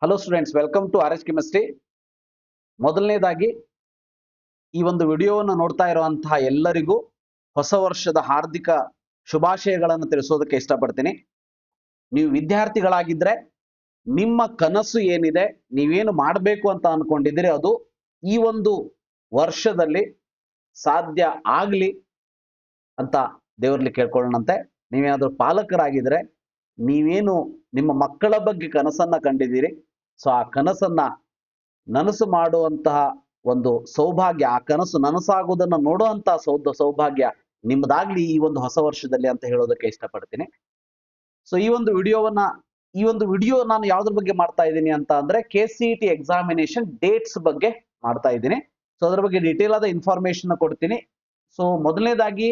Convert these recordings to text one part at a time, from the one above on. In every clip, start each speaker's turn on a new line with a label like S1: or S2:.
S1: Hello students, welcome to R H chemistry. ಮೊದಲನೇದಾಗಿ ಈ ಒಂದು ವಿಡಿಯೋವನ್ನು ನೋಡ್ತಾ ಇರುವಂತಹ ಎಲ್ಲರಿಗೂ ಹೊಸ ವರ್ಷದ ಹಾರ್ದಿಕ ಶುಭಾಶಯಗಳನ್ನು ತಿಳಿಸೋದಕ್ಕೆ ಇಷ್ಟಪಡ್ತೀನಿ. ನೀವು ವಿದ್ಯಾರ್ಥಿಗಳಾಗಿದ್ರೆ ನಿಮ್ಮ ಕನಸು ಏನಿದೆ, ನೀವೇನು ಮಾಡಬೇಕು ಅಂತ ಅನ್ಕೊಂಡಿದ್ದೀರಿ, ಅದು ಈ ಒಂದು ವರ್ಷದಲ್ಲಿ ಸಾಧ್ಯ ಆಗ್ಲಿ ಅಂತ ದೇವರಲ್ಲಿ ಕೇಳ್ಕೊಳ್ಳೋಣಂತೆ. ನೀವೇನಾದ್ರೂ ಪಾಲಕರಾಗಿದ್ರೆ ನೀವೇನು ನಿಮ್ಮ ಮಕ್ಕಳ ಬಗ್ಗೆ ಕನಸನ್ನ ಕಂಡಿದ್ದೀರಿ, ಸೊ ಆ ಕನಸನ್ನ ನನಸು ಮಾಡುವಂತಹ ಒಂದು ಸೌಭಾಗ್ಯ, ಆ ಕನಸು ನನಸಾಗುವುದನ್ನು ನೋಡುವಂತಹ ಸೌಭಾಗ್ಯ ನಿಮ್ಮದಾಗ್ಲಿ ಈ ಒಂದು ಹೊಸ ವರ್ಷದಲ್ಲಿ ಅಂತ ಹೇಳೋದಕ್ಕೆ ಇಷ್ಟಪಡ್ತೀನಿ. ಸೊ ಈ ಒಂದು ವಿಡಿಯೋ ನಾನು ಯಾವ್ದ್ರ ಬಗ್ಗೆ ಮಾಡ್ತಾ ಇದ್ದೀನಿ ಅಂತ ಅಂದ್ರೆ KCET ಎಕ್ಸಾಮಿನೇಷನ್ ಡೇಟ್ಸ್ ಬಗ್ಗೆ ಮಾಡ್ತಾ ಇದ್ದೀನಿ. ಸೊ ಅದ್ರ ಬಗ್ಗೆ ಡೀಟೇಲ್ ಆದ ಇನ್ಫಾರ್ಮೇಶನ್ ಕೊಡ್ತೀನಿ. ಸೊ ಮೊದಲನೇದಾಗಿ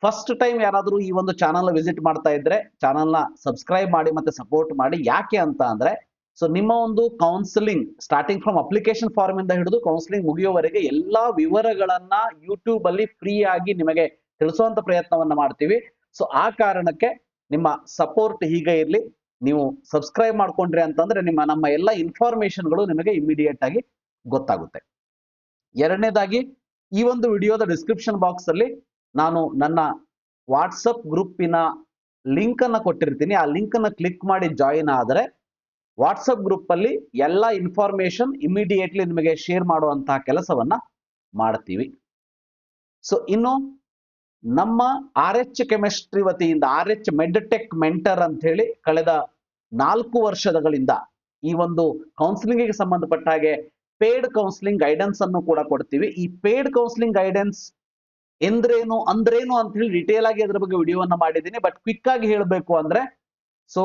S1: ಫಸ್ಟ್ ಟೈಮ್ ಯಾರಾದ್ರೂ ಈ ಒಂದು ಚಾನಲ್ ವಿಸಿಟ್ ಮಾಡ್ತಾ ಇದ್ರೆ ಚಾನಲ್ನ ಸಬ್ಸ್ಕ್ರೈಬ್ ಮಾಡಿ ಮತ್ತೆ ಸಪೋರ್ಟ್ ಮಾಡಿ. ಯಾಕೆ ಅಂತ ಅಂದ್ರೆ ಸೊ ನಿಮ್ಮ ಒಂದು counselling starting from application form ಇಂದ ಹಿಡಿದು ಕೌನ್ಸಿಲಿಂಗ್ ಮುಗಿಯುವವರೆಗೆ ಎಲ್ಲಾ ವಿವರಗಳನ್ನ ಯೂಟ್ಯೂಬ್ ಅಲ್ಲಿ ಫ್ರೀ ಆಗಿ ನಿಮಗೆ ತಿಳಿಸುವಂತ ಪ್ರಯತ್ನವನ್ನ ಮಾಡ್ತೀವಿ. ಸೊ ಆ ಕಾರಣಕ್ಕೆ ನಿಮ್ಮ ಸಪೋರ್ಟ್ ಹೀಗೆ ಇರ್ಲಿ. ನೀವು ಸಬ್ಸ್ಕ್ರೈಬ್ ಮಾಡ್ಕೊಂಡ್ರಿ ಅಂತಂದ್ರೆ ನಮ್ಮ ಎಲ್ಲ ಇನ್ಫಾರ್ಮೇಶನ್ಗಳು ನಿಮಗೆ ಇಮಿಡಿಯೇಟ್ ಆಗಿ ಗೊತ್ತಾಗುತ್ತೆ. ಎರಡನೇದಾಗಿ ಈ ಒಂದು ವಿಡಿಯೋದ ಡಿಸ್ಕ್ರಿಪ್ಷನ್ ಬಾಕ್ಸ್ ಅಲ್ಲಿ ನಾನು ನನ್ನ ವಾಟ್ಸಪ್ ಗ್ರೂಪಿನ ಲಿಂಕ್ ಅನ್ನ ಕೊಟ್ಟಿರ್ತೀನಿ. ಆ ಲಿಂಕ್ ಅನ್ನ ಕ್ಲಿಕ್ ಮಾಡಿ ಜಾಯಿನ್ ಆದರೆ ವಾಟ್ಸಪ್ ಗ್ರೂಪ್ ಅಲ್ಲಿ ಎಲ್ಲ ಇನ್ಫಾರ್ಮೇಶನ್ ಇಮಿಡಿಯೇಟ್ಲಿ ನಿಮಗೆ ಶೇರ್ ಮಾಡುವಂತಹ ಕೆಲಸವನ್ನ ಮಾಡ್ತೀವಿ. ಸೊ ಇನ್ನು ನಮ್ಮ RH ಕೆಮಿಸ್ಟ್ರಿ ವತಿಯಿಂದ RH ಮೆಡ್ಟೆಕ್ ಮೆಂಟರ್ ಅಂತ ಹೇಳಿ ಕಳೆದ 4 ವರ್ಷಗಳಿಂದ ಈ ಒಂದು ಕೌನ್ಸಿಲಿಂಗ್ ಗೆ ಸಂಬಂಧಪಟ್ಟ ಹಾಗೆ ಪೇಡ್ ಕೌನ್ಸಿಲಿಂಗ್ ಗೈಡೆನ್ಸ್ ಅನ್ನು ಕೂಡ ಕೊಡ್ತೀವಿ. ಈ ಪೇಡ್ ಕೌನ್ಸಿಲಿಂಗ್ ಗೈಡೆನ್ಸ್ ಅಂದ್ರೇನು ಅಂತ ಹೇಳಿ ಡಿಟೇಲ್ ಆಗಿ ಅದರ ಬಗ್ಗೆ ವಿಡಿಯೋವನ್ನ ಮಾಡಿದ್ದೀನಿ. ಬಟ್ ಕ್ವಿಕ್ ಆಗಿ ಹೇಳಬೇಕು ಅಂದ್ರೆ ಸೊ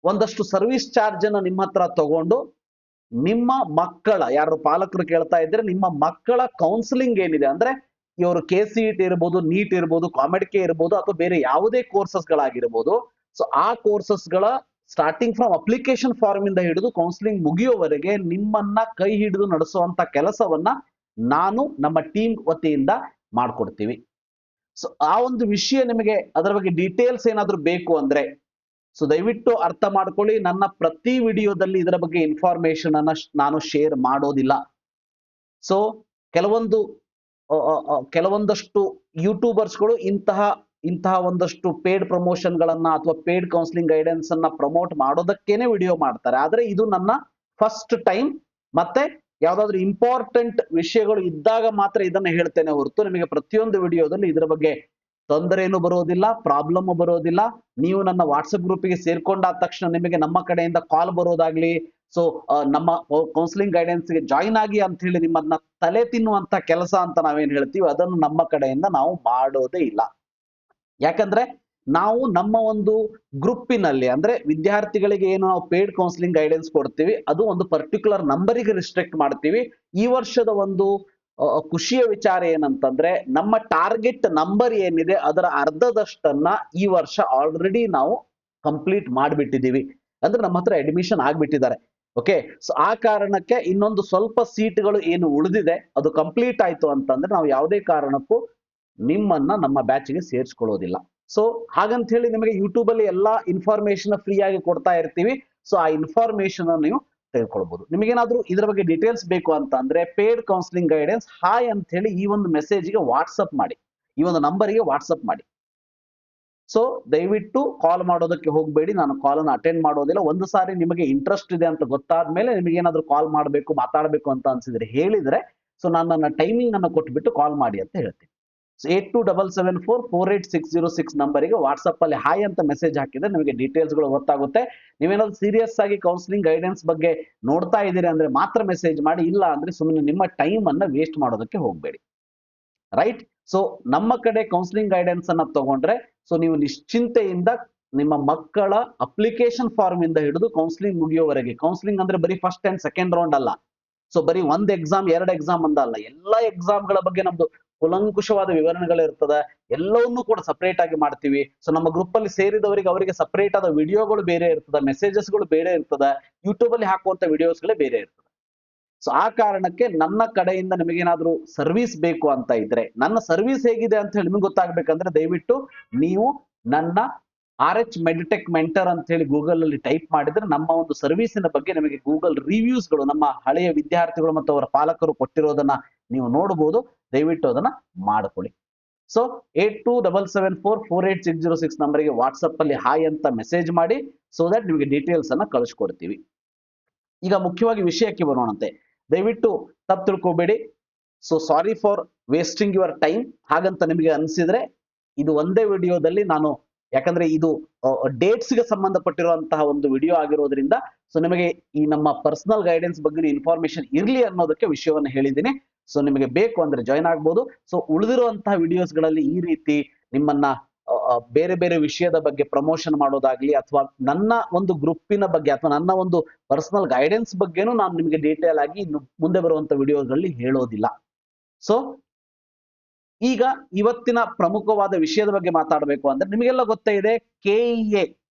S1: ಒಂದಷ್ಟು ಸರ್ವಿಸ್ ಚಾರ್ಜ್ ಅನ್ನು ನಿಮ್ಮ ಹತ್ರ ತಗೊಂಡು ನಿಮ್ಮ ಮಕ್ಕಳ, ಯಾರು ಪಾಲಕರು ಕೇಳ್ತಾ ಇದ್ರೆ, ನಿಮ್ಮ ಮಕ್ಕಳ ಕೌನ್ಸಿಲಿಂಗ್ ಏನಿದೆ ಅಂದ್ರೆ ಇವರು KCET ಇರ್ಬೋದು, ನೀಟ್ ಇರ್ಬೋದು, ಕಾಮೆಡ್ಕೆ ಇರ್ಬೋದು, ಅಥವಾ ಬೇರೆ ಯಾವುದೇ ಕೋರ್ಸಸ್ ಗಳಾಗಿರ್ಬೋದು. ಸೊ ಆ ಕೋರ್ಸಸ್ ಗಳ ಸ್ಟಾರ್ಟಿಂಗ್ ಫ್ರಮ್ ಅಪ್ಲಿಕೇಶನ್ ಫಾರ್ಮ್ ಇಂದ ಹಿಡಿದು ಕೌನ್ಸಿಲಿಂಗ್ ಮುಗಿಯುವವರೆಗೆ ನಿಮ್ಮನ್ನ ಕೈ ಹಿಡಿದು ನಡೆಸುವಂತ ಕೆಲಸವನ್ನ ನಾನು ನಮ್ಮ ಟೀಮ್ ವತಿಯಿಂದ ಮಾಡ್ಕೊಡ್ತೀವಿ. ಸೊ ಆ ಒಂದು ವಿಷಯ ನಿಮಗೆ ಅದರ ಬಗ್ಗೆ ಡೀಟೇಲ್ಸ್ ಏನಾದ್ರೂ ಬೇಕು ಅಂದ್ರೆ ಸೊ ದಯವಿಟ್ಟು ಅರ್ಥ ಮಾಡ್ಕೊಳ್ಳಿ. ನನ್ನ ಪ್ರತಿ ವಿಡಿಯೋದಲ್ಲಿ ಇದರ ಬಗ್ಗೆ ಇನ್ಫಾರ್ಮೇಶನ್ ಅನ್ನ ನಾನು ಶೇರ್ ಮಾಡೋದಿಲ್ಲ. ಸೊ ಕೆಲವೊಂದಷ್ಟು ಯೂಟ್ಯೂಬರ್ಸ್ಗಳು ಇಂತಹ ಒಂದಷ್ಟು ಪೇಡ್ ಪ್ರಮೋಷನ್ ಗಳನ್ನ ಅಥವಾ ಪೇಡ್ ಕೌನ್ಸಿಲಿಂಗ್ ಗೈಡೆನ್ಸ್ ಅನ್ನ ಪ್ರಮೋಟ್ ಮಾಡೋದಕ್ಕೇನೆ ವಿಡಿಯೋ ಮಾಡ್ತಾರೆ. ಆದ್ರೆ ಇದು ನನ್ನ ಫಸ್ಟ್ ಟೈಮ್. ಮತ್ತೆ ಯಾವ್ದಾದ್ರು ಇಂಪಾರ್ಟೆಂಟ್ ವಿಷಯಗಳು ಇದ್ದಾಗ ಮಾತ್ರ ಇದನ್ನ ಹೇಳ್ತೇನೆ ಹೊರತು ನಿಮಗೆ ಪ್ರತಿಯೊಂದು ವಿಡಿಯೋದಲ್ಲಿ ಇದರ ಬಗ್ಗೆ ತೊಂದರೆನೂ ಬರೋದಿಲ್ಲ, ಪ್ರಾಬ್ಲಮ್ ಬರೋದಿಲ್ಲ. ನೀವು ನನ್ನ ವಾಟ್ಸಪ್ ಗ್ರೂಪಿಗೆ ಸೇರ್ಕೊಂಡಾದ ತಕ್ಷಣ ನಿಮಗೆ ನಮ್ಮ ಕಡೆಯಿಂದ ಕಾಲ್ ಬರೋದಾಗ್ಲಿ, ಸೊ ನಮ್ಮ ಕೌನ್ಸಿಲಿಂಗ್ ಗೈಡೆನ್ಸ್ ಗೆ ಜಾಯಿನ್ ಆಗಿ ಅಂತ ಹೇಳಿ ನಿಮ್ಮನ್ನ ತಲೆ ತಿನ್ನುವಂತ ಕೆಲಸ ಅಂತ ನಾವೇನ್ ಹೇಳ್ತೀವಿ ಅದನ್ನು ನಮ್ಮ ಕಡೆಯಿಂದ ನಾವು ಮಾಡೋದೇ ಇಲ್ಲ. ಯಾಕಂದ್ರೆ ನಾವು ನಮ್ಮ ಒಂದು ಗ್ರೂಪಿನಲ್ಲಿ ಅಂದ್ರೆ ವಿದ್ಯಾರ್ಥಿಗಳಿಗೆ ಏನು ನಾವು ಪೇಡ್ ಕೌನ್ಸಿಲಿಂಗ್ ಗೈಡೆನ್ಸ್ ಕೊಡ್ತೀವಿ ಅದು ಒಂದು ಪರ್ಟಿಕ್ಯುಲರ್ ನಂಬರಿಗೆ ರಿಸ್ಟ್ರಿಕ್ಟ್ ಮಾಡ್ತೀವಿ. ಈ ವರ್ಷದ ಒಂದು ಖುಷಿಯ ವಿಚಾರ ಏನಂತಂದ್ರೆ ನಮ್ಮ ಟಾರ್ಗೆಟ್ ನಂಬರ್ ಏನಿದೆ ಅದರ ಅರ್ಧದಷ್ಟನ್ನ ಈ ವರ್ಷ ಆಲ್ರೆಡಿ ನಾವು ಕಂಪ್ಲೀಟ್ ಮಾಡಿಬಿಟ್ಟಿದೀವಿ. ಅಂದ್ರೆ ನಮ್ಮ ಹತ್ರ ಅಡ್ಮಿಷನ್ ಆಗ್ಬಿಟ್ಟಿದ್ದಾರೆ. ಓಕೆ, ಸೊ ಆ ಕಾರಣಕ್ಕೆ ಇನ್ನೊಂದು ಸ್ವಲ್ಪ ಸೀಟ್ಗಳು ಏನು ಉಳಿದಿದೆ ಅದು ಕಂಪ್ಲೀಟ್ ಆಯ್ತು ಅಂತಂದ್ರೆ ನಾವು ಯಾವುದೇ ಕಾರಣಕ್ಕೂ ನಿಮ್ಮನ್ನ ನಮ್ಮ ಬ್ಯಾಚ್ಗೆ ಸೇರಿಸ್ಕೊಳ್ಳೋದಿಲ್ಲ. ಸೊ ಹಾಗಂತ ಹೇಳಿ ನಿಮಗೆ ಯೂಟ್ಯೂಬ್ ಅಲ್ಲಿ ಎಲ್ಲಾ ಇನ್ಫಾರ್ಮೇಶನ್ ಫ್ರೀ ಆಗಿ ಕೊಡ್ತಾ ಇರ್ತೀವಿ. ಸೊ ಆ ಇನ್ಫಾರ್ಮೇಶನ್ ನೀವು ತಿಳ್ಕೊಳ್ಬಹುದು. ನಿಮಗೇನಾದ್ರೂ ಇದ್ರ ಬಗ್ಗೆ ಡೀಟೇಲ್ಸ್ ಬೇಕು ಅಂತ ಅಂದ್ರೆ ಪೇಡ್ ಕೌನ್ಸಿಲಿಂಗ್ ಗೈಡೆನ್ಸ್ ಹಾಯ್ ಅಂತ ಹೇಳಿ ಈ ಒಂದು ಮೆಸೇಜ್ಗೆ ವಾಟ್ಸಪ್ ಮಾಡಿ, ಈ ಒಂದು ನಂಬರ್ಗೆ ವಾಟ್ಸಪ್ ಮಾಡಿ. ಸೊ ದಯವಿಟ್ಟು ಕಾಲ್ ಮಾಡೋದಕ್ಕೆ ಹೋಗಬೇಡಿ, ನಾನು ಕಾಲ್ ಅನ್ನು ಅಟೆಂಡ್ ಮಾಡೋದಿಲ್ಲ. ಒಂದು ಸಾರಿ ನಿಮಗೆ ಇಂಟ್ರೆಸ್ಟ್ ಇದೆ ಅಂತ ಗೊತ್ತಾದ್ಮೇಲೆ ನಿಮಗೆ ಏನಾದ್ರೂ ಕಾಲ್ ಮಾಡಬೇಕು, ಮಾತಾಡಬೇಕು ಅಂತ ಅನ್ಸಿದ್ರೆ ಹೇಳಿದ್ರೆ ಸೊ ನಾನು ನನ್ನ ಟೈಮಿಂಗ್ ಅನ್ನು ಕೊಟ್ಬಿಟ್ಟು ಕಾಲ್ ಮಾಡಿ ಅಂತ ಹೇಳ್ತೀನಿ. ಸೊ 8277448606 ನಂಬರಿಗೆ ವಾಟ್ಸಪ್ ಅಲ್ಲಿ ಹಾಯ್ ಅಂತ ಮೆಸೇಜ್ ಹಾಕಿದ್ರೆ ನಿಮಗೆ ಡೀಟೇಲ್ಸ್ ಗಳು ಗೊತ್ತಾಗುತ್ತೆ. ನೀವೇನಾದ್ರೂ ಸೀರಿಯಸ್ ಆಗಿ ಕೌನ್ಸಿಲಿಂಗ್ ಗೈಡೆನ್ಸ್ ಬಗ್ಗೆ ನೋಡ್ತಾ ಇದ್ದೀರಿ ಅಂದ್ರೆ ಮಾತ್ರ ಮೆಸೇಜ್ ಮಾಡಿ, ಇಲ್ಲ ಅಂದ್ರೆ ಸುಮ್ಮನೆ ನಿಮ್ಮ ಟೈಮ್ ಅನ್ನ ವೇಸ್ಟ್ ಮಾಡೋದಕ್ಕೆ ಹೋಗಬೇಡಿ. ರೈಟ್. ಸೊ ನಮ್ಮ ಕಡೆ ಕೌನ್ಸಿಲಿಂಗ್ ಗೈಡೆನ್ಸ್ ಅನ್ನ ತಗೊಂಡ್ರೆ ಸೊ ನೀವು ನಿಶ್ಚಿಂತೆಯಿಂದ ನಿಮ್ಮ ಮಕ್ಕಳ ಅಪ್ಲಿಕೇಶನ್ ಫಾರ್ಮ್ ಇಂದ ಹಿಡಿದು ಕೌನ್ಸಿಲಿಂಗ್ ಮುಗಿಯೋವರೆಗೆ, ಕೌನ್ಸಿಲಿಂಗ್ ಅಂದ್ರೆ ಬರೀ ಫಸ್ಟ್ ಅಂಡ್ ಸೆಕೆಂಡ್ ರೌಂಡ್ ಅಲ್ಲ, ಸೊ ಬರೀ ಒಂದ್ ಎಕ್ಸಾಮ್ 2 ಎಕ್ಸಾಮ್ ಅಂದಲ್ಲ, ಎಲ್ಲಾ ಎಕ್ಸಾಮ್ಗಳ ಬಗ್ಗೆ ನಮ್ದು ಕುಲಂಕುಷವಾದ ವಿವರಣೆಗಳು ಇರ್ತದೆ. ಎಲ್ಲವನ್ನೂ ಕೂಡ ಸಪರೇಟ್ ಆಗಿ ಮಾಡ್ತೀವಿ. ಸೊ ನಮ್ಮ ಗ್ರೂಪ್ ಅಲ್ಲಿ ಸೇರಿದವರಿಗೆ ಅವರಿಗೆ ಸಪರೇಟ್ ಆದ ವಿಡಿಯೋಗಳು ಬೇರೆ ಇರ್ತದೆ, ಮೆಸೇಜಸ್ಗಳು ಬೇರೆ ಇರ್ತದೆ, ಯೂಟ್ಯೂಬ್ ಅಲ್ಲಿ ಹಾಕುವಂತ ವಿಡಿಯೋಸ್ಗಳೇ ಬೇರೆ ಇರ್ತದೆ. ಸೊ ಆ ಕಾರಣಕ್ಕೆ ನನ್ನ ಕಡೆಯಿಂದ ನಿಮಗೇನಾದ್ರೂ ಸರ್ವಿಸ್ ಬೇಕು ಅಂತ ಇದ್ರೆ, ನನ್ನ ಸರ್ವಿಸ್ ಹೇಗಿದೆ ಅಂತ ಹೇಳಿ ನಿಮ್ಗೆ ಗೊತ್ತಾಗ್ಬೇಕಂದ್ರೆ ದಯವಿಟ್ಟು ನೀವು ನನ್ನ RH ಮೆಡಿಟೆಕ್ ಮೆಂಟರ್ ಅಂತ ಹೇಳಿ ಗೂಗಲ್ ಅಲ್ಲಿ ಟೈಪ್ ಮಾಡಿದ್ರೆ ನಮ್ಮ ಒಂದು ಸರ್ವಿಸಿನ ಬಗ್ಗೆ ನಿಮಗೆ ಗೂಗಲ್ ರಿವ್ಯೂಸ್ಗಳು ನಮ್ಮ ಹಳೆಯ ವಿದ್ಯಾರ್ಥಿಗಳು ಮತ್ತು ಅವರ ಪಾಲಕರು ಕೊಟ್ಟಿರೋದನ್ನ ನೀವು ನೋಡಬಹುದು. ದಯವಿಟ್ಟು ಅದನ್ನ ಮಾಡ್ಕೊಳ್ಳಿ. ಸೊ 8277448606 ನಂಬರ್ಗೆ ವಾಟ್ಸಪ್ ಅಲ್ಲಿ ಹಾಯ್ ಅಂತ ಮೆಸೇಜ್ ಮಾಡಿ, ಸೊ ದಟ್ ನಿಮಗೆ ಡೀಟೇಲ್ಸ್ ಅನ್ನ ಕಳಿಸ್ಕೊಡ್ತೀವಿ. ಈಗ ಮುಖ್ಯವಾಗಿ ವಿಷಯಕ್ಕೆ ಬರೋಣಂತೆ. ದಯವಿಟ್ಟು ತಪ್ಪು ತಿಳ್ಕೊಬೇಡಿ. So sorry for wasting your time. ಹಾಗಂತ ನಿಮಗೆ ಅನಿಸಿದ್ರೆ ಇದು ಒಂದೇ ವಿಡಿಯೋದಲ್ಲಿ ನಾನು, ಯಾಕಂದ್ರೆ ಇದು ಡೇಟ್ಸ್ ಗೆ ಸಂಬಂಧಪಟ್ಟಿರುವಂತಹ ಒಂದು ವಿಡಿಯೋ ಆಗಿರೋದ್ರಿಂದ, ಸೊ ನಿಮಗೆ ಈ ನಮ್ಮ ಪರ್ಸನಲ್ ಗೈಡೆನ್ಸ್ ಬಗ್ಗೆ ಇನ್ಫಾರ್ಮೇಶನ್ ಇರ್ಲಿ ಅನ್ನೋದಕ್ಕೆ ವಿಷಯವನ್ನು ಹೇಳಿದ್ದೀನಿ. ಸೊ ನಿಮಗೆ ಬೇಕು ಅಂದ್ರೆ ಜಾಯ್ನ್ ಆಗ್ಬೋದು. ಸೊ ಉಳಿದಿರುವಂತಹ ವಿಡಿಯೋಸ್ ಗಳಲ್ಲಿ ಈ ರೀತಿ ನಿಮ್ಮನ್ನ ಬೇರೆ ಬೇರೆ ವಿಷಯದ ಬಗ್ಗೆ ಪ್ರಮೋಷನ್ ಮಾಡೋದಾಗ್ಲಿ, ಅಥವಾ ನನ್ನ ಒಂದು ಗ್ರೂಪಿನ ಬಗ್ಗೆ ಅಥವಾ ನನ್ನ ಒಂದು ಪರ್ಸನಲ್ ಗೈಡೆನ್ಸ್ ಬಗ್ಗೆನೂ ನಾನು ನಿಮಗೆ ಡೀಟೇಲ್ ಆಗಿ ಇನ್ನು ಮುಂದೆ ಬರುವಂತ ವಿಡಿಯೋಗಳಲ್ಲಿ ಹೇಳೋದಿಲ್ಲ. ಸೊ ಈಗ ಇವತ್ತಿನ ಪ್ರಮುಖವಾದ ವಿಷಯದ ಬಗ್ಗೆ ಮಾತಾಡಬೇಕು ಅಂದ್ರೆ, ನಿಮಗೆಲ್ಲ ಗೊತ್ತೇ ಇದೆ, KEA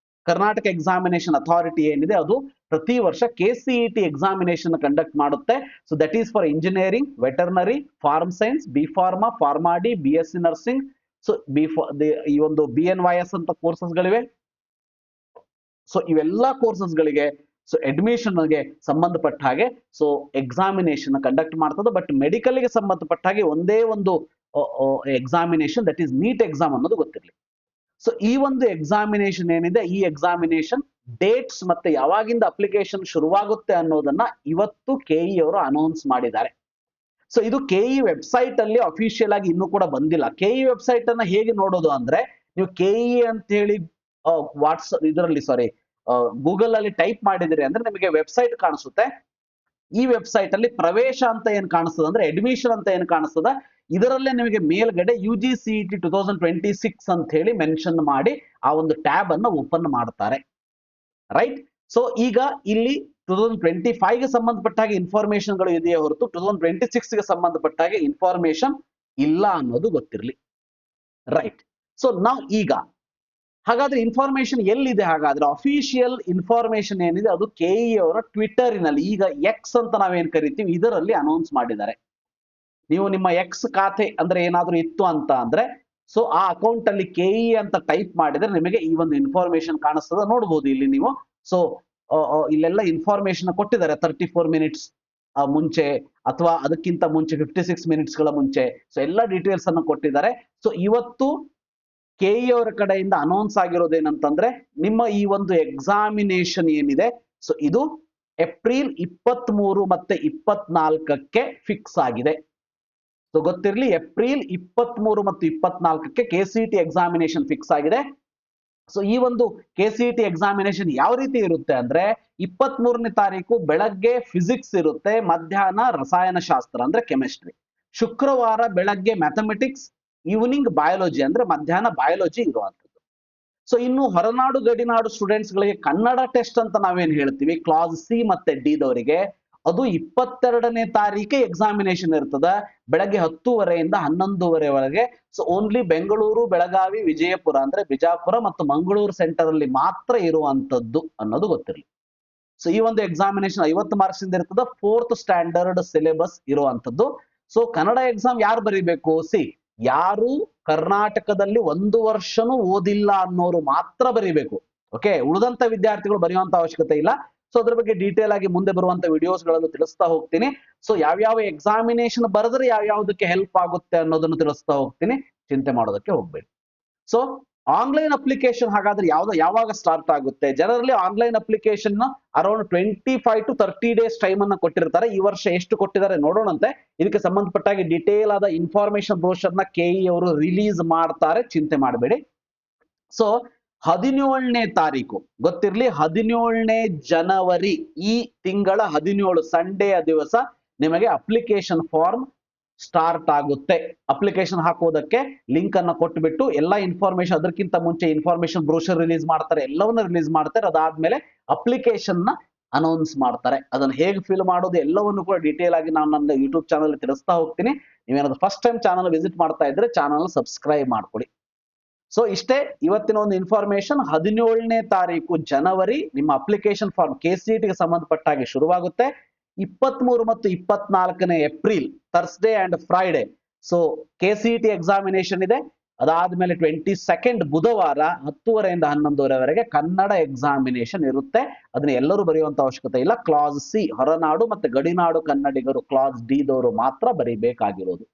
S1: ಕರ್ನಾಟಕ ಎಕ್ಸಾಮಿನೇಷನ್ ಅಥಾರಿಟಿ ಏನಿದೆ ಅದು ಪ್ರತಿ ವರ್ಷ KCET ಎಕ್ಸಾಮಿನೇಷನ್ ಕಂಡಕ್ಟ್ ಮಾಡುತ್ತೆ. So that is for engineering, veterinary, farm science, B.Pharma, pharma D, BSc nursing, so ಈ ಒಂದು BNYS ಅಂತ ಕೋರ್ಸಸ್ ಗಳಿವೆ. ಸೊ ಇವೆಲ್ಲ ಕೋರ್ಸಸ್ ಗಳಿಗೆ ಸೊ ಅಡ್ಮಿಷನ್ ಗೆ ಸಂಬಂಧಪಟ್ಟ ಹಾಗೆ ಸೊ ಎಕ್ಸಾಮಿನೇಷನ್ ಕಂಡಕ್ಟ್ ಮಾಡ್ತದೆ. ಬಟ್ ಮೆಡಿಕಲ್ ಗೆ ಸಂಬಂಧಪಟ್ಟ ಹಾಗೆ ಒಂದೇ ಒಂದು examination, that is NEET exam ಅನ್ನೋದು ಗೊತ್ತಿರಲಿ. ಸೊ ಈ ಒಂದು ಎಕ್ಸಾಮಿನೇಷನ್ ಏನಿದೆ, ಈ ಎಕ್ಸಾಮಿನೇಷನ್ ಡೇಟ್ಸ್ ಮತ್ತೆ ಯಾವಾಗಿಂದ ಅಪ್ಲಿಕೇಶನ್ ಶುರುವಾಗುತ್ತೆ ಅನ್ನೋದನ್ನ ಇವತ್ತು KE ಅವರು ಅನೌನ್ಸ್ ಮಾಡಿದ್ದಾರೆ. ಸೊ ಇದು KE ವೆಬ್ಸೈಟ್ ಅಲ್ಲಿ ಅಫಿಷಿಯಲ್ ಆಗಿ ಇನ್ನೂ ಕೂಡ ಬಂದಿಲ್ಲ. KE ವೆಬ್ಸೈಟ್ ಅನ್ನ ಹೇಗೆ ನೋಡೋದು ಅಂದ್ರೆ, ನೀವು KE ಅಂತ ಹೇಳಿ ಗೂಗಲ್ ಅಲ್ಲಿ ಟೈಪ್ ಮಾಡಿದಿರಿ ಅಂದ್ರೆ ನಿಮಗೆ ವೆಬ್ಸೈಟ್ ಕಾಣಿಸುತ್ತೆ. ಈ ವೆಬ್ಸೈಟ್ ಅಲ್ಲಿ ಪ್ರವೇಶ ಅಂತ ಏನ್ ಕಾಣಿಸ್ತದೆ ಅಂದ್ರೆ ಅಡ್ಮಿಷನ್ ಅಂತ ಏನ್ ಕಾಣಿಸ್ತದ, ಇದರಲ್ಲೇ ನಿಮಗೆ ಮೇಲ್ಗಡೆ UGCET 2026 ಅಂತ ಹೇಳಿ ಮೆನ್ಷನ್ ಮಾಡಿ ಆ ಒಂದು ಟ್ಯಾಬ್ ಅನ್ನ ಓಪನ್ ಮಾಡ್ತಾರೆ. ರೈಟ್. ಸೊ ಈಗ ಇಲ್ಲಿ 2025 ಗೆ ಸಂಬಂಧಪಟ್ಟ ಹಾಗೆ ಇನ್ಫಾರ್ಮೇಶನ್ ಗಳು ಇದೆಯೇ ಹೊರತು 2026 ಗೆ ಸಂಬಂಧಪಟ್ಟ ಹಾಗೆ ಇನ್ಫಾರ್ಮೇಶನ್ ಇಲ್ಲ ಅನ್ನೋದು ಗೊತ್ತಿರಲಿ. ರೈಟ್. ಸೊ ನಾವು ಈಗ ಹಾಗಾದ್ರೆ ಇನ್ಫಾರ್ಮೇಶನ್ ಎಲ್ಲಿದೆ? ಹಾಗಾದ್ರೆ ಅಫಿಷಿಯಲ್ ಇನ್ಫಾರ್ಮೇಶನ್ ಏನಿದೆ ಅದು KE ಅವರ ಟ್ವಿಟರಿನಲ್ಲಿ, ಈಗ X ಅಂತ ನಾವೇನ್ ಕರಿತೀವಿ, ಇದರಲ್ಲಿ ಅನೌನ್ಸ್ ಮಾಡಿದ್ದಾರೆ. ನೀವು ನಿಮ್ಮ X ಖಾತೆ ಅಂದ್ರೆ ಏನಾದ್ರೂ ಇತ್ತು ಅಂತ ಅಂದ್ರೆ, ಸೊ ಆ ಅಕೌಂಟ್ ಅಲ್ಲಿ KE ಅಂತ ಟೈಪ್ ಮಾಡಿದ್ರೆ ನಿಮಗೆ ಈ ಒಂದು ಇನ್ಫಾರ್ಮೇಶನ್ ಕಾಣಿಸ್ತದೆ. ನೋಡ್ಬೋದು ಇಲ್ಲಿ ನೀವು. ಸೊ ಇಲ್ಲೆಲ್ಲ ಇನ್ಫಾರ್ಮೇಶನ್ ಕೊಟ್ಟಿದ್ದಾರೆ 34 ಮಿನಿಟ್ಸ್ ಮುಂಚೆ ಅಥವಾ ಅದಕ್ಕಿಂತ ಮುಂಚೆ 56 ಮಿನಿಟ್ಸ್ ಗಳ ಮುಂಚೆ. ಸೊ ಎಲ್ಲ ಡೀಟೇಲ್ಸ್ ಅನ್ನು ಕೊಟ್ಟಿದ್ದಾರೆ. ಸೊ ಇವತ್ತು KE ಅವರ ಕಡೆಯಿಂದ ಅನೌನ್ಸ್ ಆಗಿರೋದೇನಂತಂದ್ರೆ, ನಿಮ್ಮ ಈ ಒಂದು ಎಕ್ಸಾಮಿನೇಷನ್ ಏನಿದೆ ಸೊ ಇದು ಏಪ್ರಿಲ್ 23 ಮತ್ತೆ 24ಕ್ಕೆ ಫಿಕ್ಸ್ ಆಗಿದೆ. ಸೊ ಗೊತ್ತಿರಲಿ, ಏಪ್ರಿಲ್ 23 ಮತ್ತು 24ಕ್ಕೆ KCET ಎಕ್ಸಾಮಿನೇಷನ್ ಫಿಕ್ಸ್ ಆಗಿದೆ. ಸೊ ಈ ಒಂದು KCET ಎಕ್ಸಾಮಿನೇಷನ್ ಯಾವ ರೀತಿ ಇರುತ್ತೆ ಅಂದ್ರೆ, 23ನೇ ತಾರೀಕು ಬೆಳಗ್ಗೆ ಫಿಸಿಕ್ಸ್ ಇರುತ್ತೆ, ಮಧ್ಯಾಹ್ನ ರಸಾಯನಶಾಸ್ತ್ರ ಅಂದ್ರೆ ಕೆಮಿಸ್ಟ್ರಿ, ಶುಕ್ರವಾರ ಬೆಳಗ್ಗೆ ಮ್ಯಾಥಮೆಟಿಕ್ಸ್, ಈವ್ನಿಂಗ್ ಬಯಾಲಜಿ ಅಂದ್ರೆ ಮಧ್ಯಾಹ್ನ ಬಯಾಲಜಿ ಇರುವಂತದ್ದು. ಸೊ ಇನ್ನು ಹೊರನಾಡು ಗಡಿನಾಡು ಸ್ಟೂಡೆಂಟ್ಸ್ ಗಳಿಗೆ ಕನ್ನಡ ಟೆಸ್ಟ್ ಅಂತ ನಾವೇನ್ ಹೇಳ್ತೀವಿ, ಕ್ಲಾಸ್ C ಮತ್ತೆ D ದವರಿಗೆ ಅದು 22ನೇ ತಾರೀಕೆ ಎಕ್ಸಾಮಿನೇಷನ್ ಇರ್ತದೆ, ಬೆಳಗ್ಗೆ 10:30 ಇಂದ 11:30ವರೆಗೆ. ಸೊ ಓನ್ಲಿ ಬೆಂಗಳೂರು, ಬೆಳಗಾವಿ, ವಿಜಯಪುರ ಅಂದ್ರೆ ಬಿಜಾಪುರ ಮತ್ತು ಮಂಗಳೂರು ಸೆಂಟರ್ ಅಲ್ಲಿ ಮಾತ್ರ ಇರುವಂತದ್ದು ಅನ್ನೋದು ಗೊತ್ತಿರಲಿ. ಸೊ ಈ ಒಂದು ಎಕ್ಸಾಮಿನೇಷನ್ 50 ಮಾರ್ಕ್ಸ್ ಇಂದ ಇರ್ತದೆ, 4th ಸ್ಟ್ಯಾಂಡರ್ಡ್ ಸಿಲೆಬಸ್ ಇರುವಂತದ್ದು. ಸೊ ಕನ್ನಡ ಎಕ್ಸಾಮ್ ಯಾರು ಬರೀಬೇಕು? ಯಾರು ಕರ್ನಾಟಕದಲ್ಲಿ 1 ವರ್ಷನೂ ಓದಿಲ್ಲ ಅನ್ನೋರು ಮಾತ್ರ ಬರೀಬೇಕು. ಓಕೆ, ಉಳಿದಂತ ವಿದ್ಯಾರ್ಥಿಗಳು ಬರೆಯುವಂತ ಅವಶ್ಯಕತೆ ಇಲ್ಲ. ಸೊ ಅದ್ರ ಬಗ್ಗೆ ಡೀಟೇಲ್ ಆಗಿ ಮುಂದೆ ಬರುವಂತ ವಿಡಿಯೋಸ್ ಗಳಲ್ಲೂ ತಿಳಿಸ್ತಾ ಹೋಗ್ತೀನಿ. ಸೊ ಯಾವ್ಯಾವ ಎಕ್ಸಾಮಿನೇಷನ್ ಬರೆದ್ರೆ ಯಾವ್ಯಾವ್ದಕ್ಕೆ ಹೆಲ್ಪ್ ಆಗುತ್ತೆ ಅನ್ನೋದನ್ನು ತಿಳಿಸ್ತಾ ಹೋಗ್ತೀನಿ, ಚಿಂತೆ ಮಾಡೋದಕ್ಕೆ ಹೋಗ್ಬೇಡಿ. ಸೊ ಆನ್ಲೈನ್ ಅಪ್ಲಿಕೇಶನ್ ಹಾಗಾದ್ರೆ ಯಾವಾಗ ಸ್ಟಾರ್ಟ್ ಆಗುತ್ತೆ? Generally online application around 25 to 30 days time ಅನ್ನ ಕೊಟ್ಟಿರ್ತಾರೆ. ಈ ವರ್ಷ ಎಷ್ಟು ಕೊಟ್ಟಿದ್ದಾರೆ ನೋಡೋಣಂತೆ. ಇದಕ್ಕೆ ಸಂಬಂಧಪಟ್ಟಾಗಿ ಡೀಟೇಲ್ ಆದ ಇನ್ಫಾರ್ಮೇಶನ್ ಬ್ರೋಷರ್ ನ KE ಅವರು ರಿಲೀಸ್ ಮಾಡ್ತಾರೆ, ಚಿಂತೆ ಮಾಡಬೇಡಿ. ಸೊ 17ನೇ ತಾರೀಕು ಗೊತ್ತಿರಲಿ, 17ನೇ ಜನವರಿ ಈ ತಿಂಗಳ 17 ಸಂಡೇಯ ದಿವಸ ನಿಮಗೆ ಅಪ್ಲಿಕೇಶನ್ ಫಾರ್ಮ್ ಸ್ಟಾರ್ಟ್ ಆಗುತ್ತೆ. ಅಪ್ಲಿಕೇಶನ್ ಹಾಕೋದಕ್ಕೆ ಲಿಂಕ್ ಅನ್ನ ಕೊಟ್ಬಿಟ್ಟು ಎಲ್ಲ ಇನ್ಫಾರ್ಮೇಶನ್, ಅದಕ್ಕಿಂತ ಮುಂಚೆ ಇನ್ಫಾರ್ಮೇಶನ್ ಬ್ರೋಷರ್ ರಿಲೀಸ್ ಮಾಡ್ತಾರೆ, ಎಲ್ಲವನ್ನ ರಿಲೀಸ್ ಮಾಡ್ತಾರೆ. ಅದಾದ್ಮೇಲೆ ಅಪ್ಲಿಕೇಶನ್ ನ ಅನೌನ್ಸ್ ಮಾಡ್ತಾರೆ. ಅದನ್ನ ಹೇಗೆ ಫಿಲ್ ಮಾಡೋದು ಎಲ್ಲವನ್ನು ಕೂಡ ಡೀಟೇಲ್ ಆಗಿ ನಾನು ನನ್ನ ಯೂಟ್ಯೂಬ್ ಚಾನಲ್ ತಿಳಿಸ್ತಾ ಹೋಗ್ತೀನಿ. ನೀವೇನಾದ್ರು ಫಸ್ಟ್ ಟೈಮ್ ಚಾನಲ್ ವಿಸಿಟ್ ಮಾಡ್ತಾ ಇದ್ರೆ ಚಾನಲ್ ಸಬ್ಸ್ಕ್ರೈಬ್ ಮಾಡ್ಕೊಳ್ಳಿ. ಸೊ ಇಷ್ಟೇ ಇವತ್ತಿನ ಒಂದು ಇನ್ಫಾರ್ಮೇಶನ್. 17ನೇ ತಾರೀಕು ಜನವರಿ ನಿಮ್ಮ ಅಪ್ಲಿಕೇಶನ್ ಫಾರ್ಮ್ KCET ಗೆ ಸಂಬಂಧಪಟ್ಟ ಹಾಗೆ ಶುರುವಾಗುತ್ತೆ. 23 ಮತ್ತು 24ನೇ April Thursday and Friday so KCET examination ಇದೆ. ಅದಾದ್ಮೇಲೆ 22 ಬುಧವಾರ 10:30 ಇಂದ 11:30ವರೆಗೆ ಕನ್ನಡ ಎಕ್ಸಾಮಿನೇಷನ್ ಇರುತ್ತೆ. ಅದನ್ನ ಎಲ್ಲರೂ ಬರೆಯುವಂತ ಅವಶ್ಯಕತೆ ಇಲ್ಲ. ಕ್ಲಾಸ್ ಸಿ ಹೊರನಾಡು ಮತ್ತೆ ಗಡಿನಾಡು ಕನ್ನಡಿಗರು, ಕ್ಲಾಸ್ ಡಿ ದವರು ಮಾತ್ರ ಬರೀಬೇಕಾಗಿರೋದು.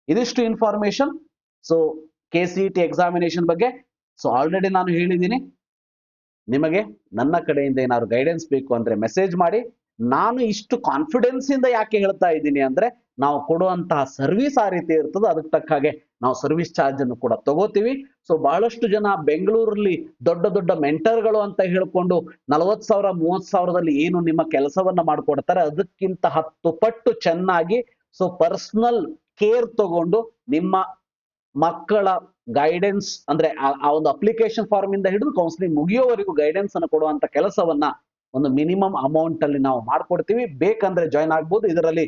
S1: ಇದಿಷ್ಟು ಇನ್ಫಾರ್ಮೇಶನ್. ಸೊ KCET ಎಕ್ಸಾಮಿನೇಷನ್ ಬಗ್ಗೆ ಸೊ ಆಲ್ರೆಡಿ ನಾನು ಹೇಳಿದ್ದೀನಿ. ನಿಮಗೆ ನನ್ನ ಕಡೆಯಿಂದ ಏನಾದ್ರು ಗೈಡೆನ್ಸ್ ಬೇಕು ಅಂದ್ರೆ ಮೆಸೇಜ್ ಮಾಡಿ. ನಾನು ಇಷ್ಟು ಕಾನ್ಫಿಡೆನ್ಸ್ ಇಂದ ಯಾಕೆ ಹೇಳ್ತಾ ಇದ್ದೀನಿ ಅಂದ್ರೆ, ನಾವು ಕೊಡುವಂತಹ ಸರ್ವಿಸ್ ಆ ರೀತಿ ಇರ್ತದೆ, ಅದಕ್ಕೆ ತಕ್ಕ ಹಾಗೆ ನಾವು ಸರ್ವಿಸ್ ಚಾರ್ಜ್ ಅನ್ನು ಕೂಡ ತಗೋತೀವಿ. ಸೊ ಬಹಳಷ್ಟು ಜನ ಬೆಂಗಳೂರಲ್ಲಿ ದೊಡ್ಡ ದೊಡ್ಡ ಮೆಂಟರ್ಗಳು ಅಂತ ಹೇಳ್ಕೊಂಡು 40,000 30,000ದಲ್ಲಿ ಏನು ನಿಮ್ಮ ಕೆಲಸವನ್ನ ಮಾಡ್ಕೊಡ್ತಾರೆ, ಅದಕ್ಕಿಂತ 10 ಪಟ್ಟು ಚೆನ್ನಾಗಿ ಸೊ ಪರ್ಸನಲ್ ಕೇರ್ ತಗೊಂಡು ನಿಮ್ಮ ಮಕ್ಕಳ ಗೈಡೆನ್ಸ್ ಅಂದ್ರೆ ಆ ಒಂದು ಅಪ್ಲಿಕೇಶನ್ ಫಾರ್ಮ್ ಇಂದ ಹಿಡಿದು ಕೌನ್ಸಿಲಿಂಗ್ ಮುಗಿಯೋವರೆಗೂ ಗೈಡೆನ್ಸ್ ಅನ್ನು ಕೊಡುವಂತ ಕೆಲಸವನ್ನ ಒಂದು ಮಿನಿಮಮ್ ಅಮೌಂಟ್ ಅಲ್ಲಿ ನಾವು ಮಾಡ್ಕೊಡ್ತೀವಿ. ಬೇಕಂದ್ರೆ ಜಾಯ್ನ್ ಆಗ್ಬೋದು. ಇದರಲ್ಲಿ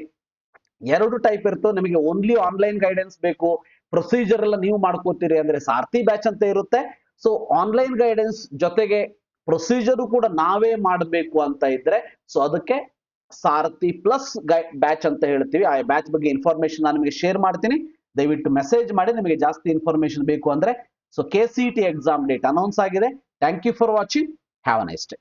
S1: 2 ಟೈಪ್ ಇರ್ತದೆ. ನಿಮಗೆ ಓನ್ಲಿ ಆನ್ಲೈನ್ ಗೈಡೆನ್ಸ್ ಬೇಕು, ಪ್ರೊಸೀಜರ್ ಎಲ್ಲ ನೀವು ಮಾಡ್ಕೋತೀರಿ ಅಂದ್ರೆ ಸಾರಥಿ ಬ್ಯಾಚ್ ಅಂತ ಇರುತ್ತೆ. ಸೊ ಆನ್ಲೈನ್ ಗೈಡೆನ್ಸ್ ಜೊತೆಗೆ ಪ್ರೊಸೀಜರ್ ಕೂಡ ನಾವೇ ಮಾಡಬೇಕು ಅಂತ ಇದ್ರೆ ಸೊ ಅದಕ್ಕೆ ಸಾರಥಿ ಪ್ಲಸ್ ಬ್ಯಾಚ್ ಅಂತ ಹೇಳ್ತೀವಿ. ಆ ಬ್ಯಾಚ್ ಬಗ್ಗೆ ಇನ್ಫಾರ್ಮೇಶನ್ ನಾನು ನಿಮಗೆ ಶೇರ್ ಮಾಡ್ತೀನಿ. ದಯವಿಟ್ಟು ಮೆಸೇಜ್ ಮಾಡಿ ನಿಮಗೆ ಜಾಸ್ತಿ ಇನ್ಫಾರ್ಮೇಶನ್ ಬೇಕು ಅಂದ್ರೆ. So KCET exam date announce ಆಗಿದೆ. Thank you for watching. Have a nice day.